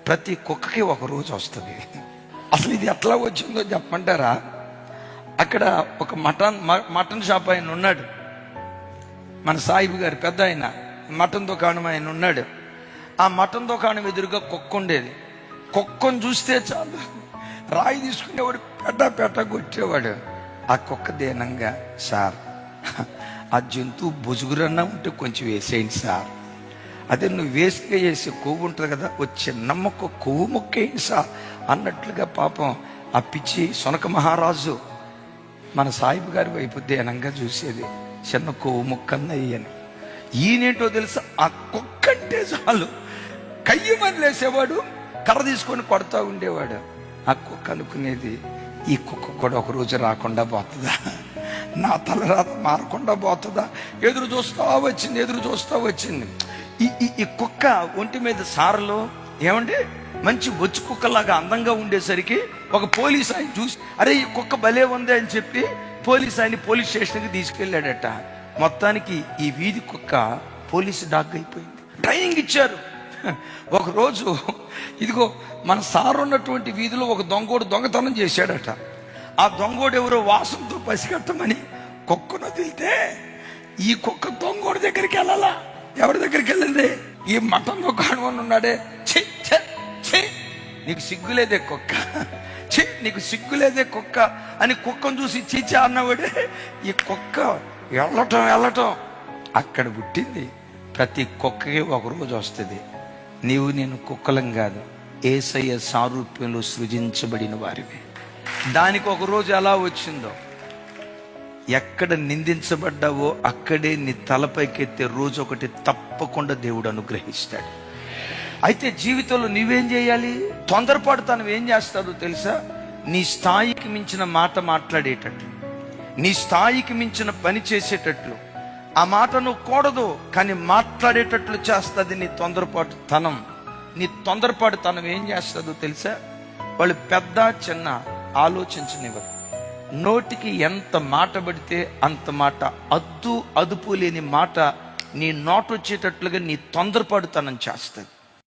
ప్రతి కుక్కకి ఒక రోజు వస్తుంది. అసలు ఇది ఎట్లా వచ్చిందో చెప్పమంటారా? అక్కడ ఒక మటన్ షాప్ ఆయన ఉన్నాడు, మన సాయిబు గారు పెద్ద ఆయన, మటన్ దుకాణం ఆయన ఉన్నాడు. ఆ మటన్ దుకాణం ఎదురుగా కుక్క ఉండేది. కుక్కను చూస్తే చాలు రాయి తీసుకునేవాడు, పెట్ట కొట్టేవాడు. ఆ కుక్క దీనంగా, సార్ ఆ జంతువు బుజుగురన్నా ఉంటే కొంచెం వేసేయండి సార్. అదే నువ్వు వేస్ట్గా చేసే కొవ్వు ఉంటుంది కదా, ఓ చిన్న మొక్క కొవ్వు మొక్క వేయండి సార్ అన్నట్లుగా పాపం ఆ పిచ్చి సొనక మహారాజు మన సాయిబు గారి వైపు దీనంగా చూసేది. చిన్న కొవ్వు మొక్కన్న అయ్యని. ఈయనేంటో తెలుసా, ఆ కుక్క అంటే చాలు కయ్యమని లేసేవాడు, కర్ర తీసుకొని కొడతా ఉండేవాడు. ఆ కుక్క అనుకునేది, ఈ కుక్క కూడా ఒక రోజు రాకుండా పోతుందా, నా తలరాత మారకుండా పోతుందా. ఎదురు చూస్తా వచ్చింది. ఈ కుక్క ఒంటి మీద సారలో ఏమంటే మంచి బొచ్చు కుక్కలాగా అందంగా ఉండేసరికి ఒక పోలీస్ ఆయన చూసి, అరే ఈ కుక్క భలే ఉంది అని చెప్పి పోలీస్ పోలీస్ స్టేషన్కి తీసుకెళ్ళాడట. మొత్తానికి ఈ వీధి కుక్క పోలీసు డాగ్ అయిపోయింది. ట్రైనింగ్ ఇచ్చారు. ఒకరోజు ఇదిగో మన సార్ ఉన్నటువంటి వీధిలో ఒక దొంగోడు దొంగతనం చేశాడట. ఆ దొంగోడు ఎవరో వాసనతో పసిగట్టమని కుక్కను వదిలితే ఈ కుక్క దొంగోడి దగ్గరికి వెళ్ళాలా. ఎవరి దగ్గరికి వెళ్ళింది? ఈ మటన్ దుకాణం ఉన్నాడే, ఛీ నీకు సిగ్గులేదే కుక్క, నీకు సిగ్గులేదే కుక్క అని కుక్కను చూసి చీచి అన్నవాడే. ఈ కుక్క వెళ్ళటం అక్కడ పుట్టింది. ప్రతి కుక్కకి ఒక రోజు వస్తుంది. నీవు నేను కుక్కలం కాదు, యేసయ్య సారూప్యంలో సృజించబడిన వారివి. దానికి ఒక రోజు ఎలా వచ్చిందో, ఎక్కడ నిందించబడ్డావో అక్కడే నీ తలపైకెత్తే రోజు ఒకటి తప్పకుండా దేవుడు అనుగ్రహిస్తాడు. అయితే జీవితంలో నువ్వేం చేయాలి? తొందరపాటుతనం ఏం చేస్తాడో తెలుసా? నీ స్థాయికి మించిన మాట మాట్లాడేటట్లు, నీ స్థాయికి మించిన పని చేసేటట్లు, ఆ మాట నువ్వు కూడదు కానీ మాట్లాడేటట్లు చేస్తుంది నీ తొందరపాటుతనం. నీ తొందరపాటుతనం ఏం చేస్తుందో తెలుసా? వాళ్ళు పెద్ద చిన్న ఆలోచించనివ్వరు. నోటికి ఎంత మాట పడితే అంత మాట, అదుపు లేని మాట నీ నోటు వచ్చేటట్లుగా నీ తొందరపాటుతనం చేస్తుంది.